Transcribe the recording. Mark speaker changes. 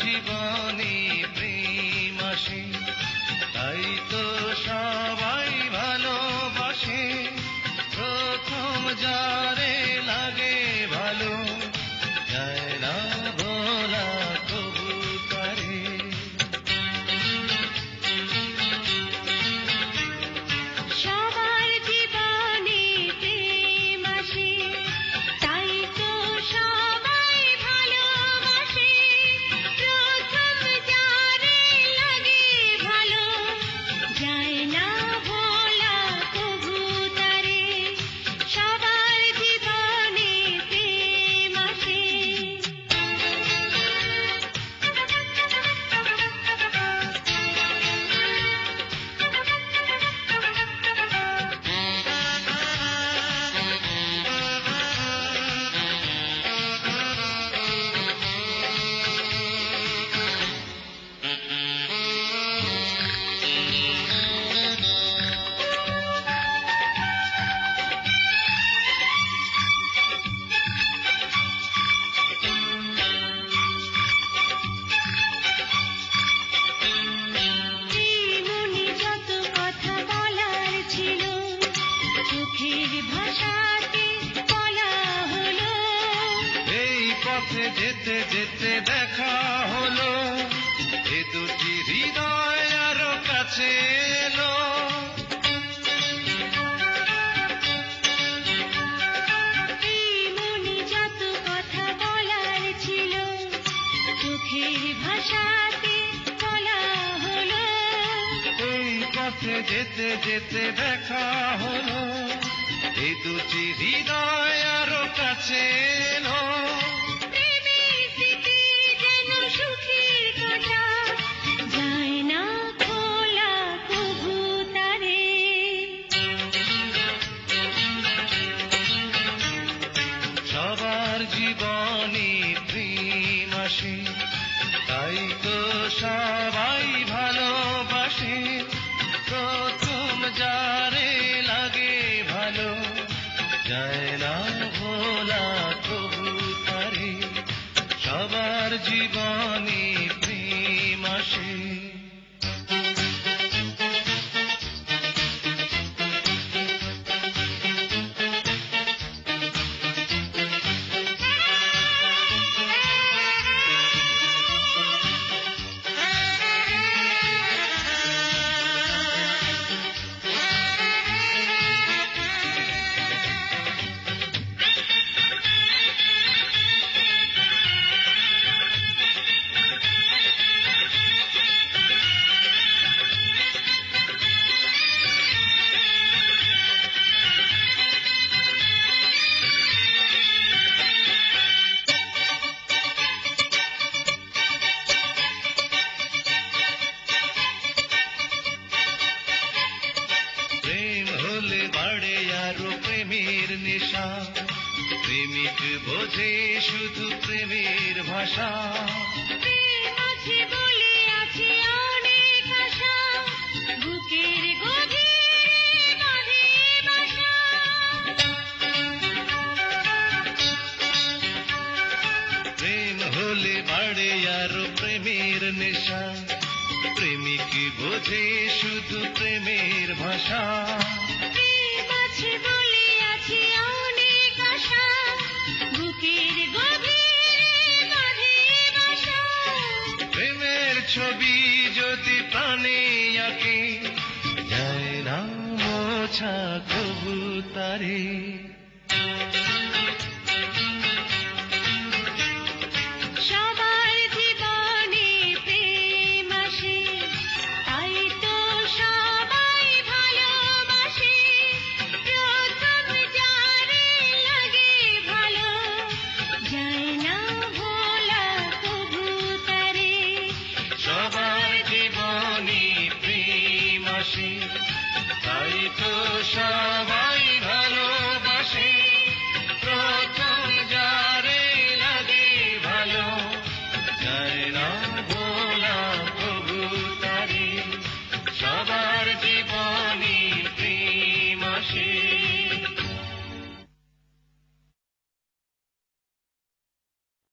Speaker 1: জীবনে প্রেম আসে, তাই তো সবাই ভালোবাসে। প্রথম যারে লাগে ভালো, যায় না ভোলা কবু তারে।
Speaker 2: সবার জীবনে প্রেম আসে, তাই তো সবাই ভালোবাসে। প্রথম যারে লাগে ভালো, যায় না ভোলা কবু তারে। সবার জীবনে প্রেম আসে। মনে যত কথা বলার ছিল, চোখের ভাষাতে বলা হলো।
Speaker 1: এই পথে যেতে যেতে দেখা হলো, এ দুটি হৃদয় আরো কাছে এলো।
Speaker 2: এই মনে যত কথা বলার ছিল, চোখের ভাষাতে বলা হলো।
Speaker 1: এই পথে যেতে যেতে দেখা হলো, এই দুটি হৃদয় আরো কাছে এলো।
Speaker 2: প্রেমের স্মৃতি যেন সুখের কাঁটা, যায় না খোলা কবু তারে।
Speaker 1: সবার জীবনে প্রেম আসে, তাই তো সবাই ভালোবাসে। প্রথম যারে লাগে ভালো, যায় না ভোলা কবু তারে। সবার জীবনে প্রেম আসে। প্রেম হলে বাড়ে আরো প্রেমের নেশা, প্রেমিক বোঝে শুধু প্রেমের ভাষা।
Speaker 2: প্রেম আছে বলে আছে অনেক আশা, বুকের গভীরে বাঁধে বাসা।
Speaker 1: প্রেম হলে বাড়ে আরো প্রেমের নেশা, প্রেমিক বোঝে শুধু প্রেমের ভাষা।
Speaker 2: প্রেম আছে বলে আছে অনেক আশা, বুকের গভীরে বাঁধে বাসা।
Speaker 1: প্রেমের ছবি যদি প্রাণে আঁকে, যায় না মোছা কবু তারে।
Speaker 2: সবার জীবনে প্রেম আসে, তাই তো সবাই ভালোবাসে। প্রথম যারে লাগে ভালো, যায় না ভোলা কবু তারে।
Speaker 1: সবার জীবনে প্রেম আসে, তাই তো সবাই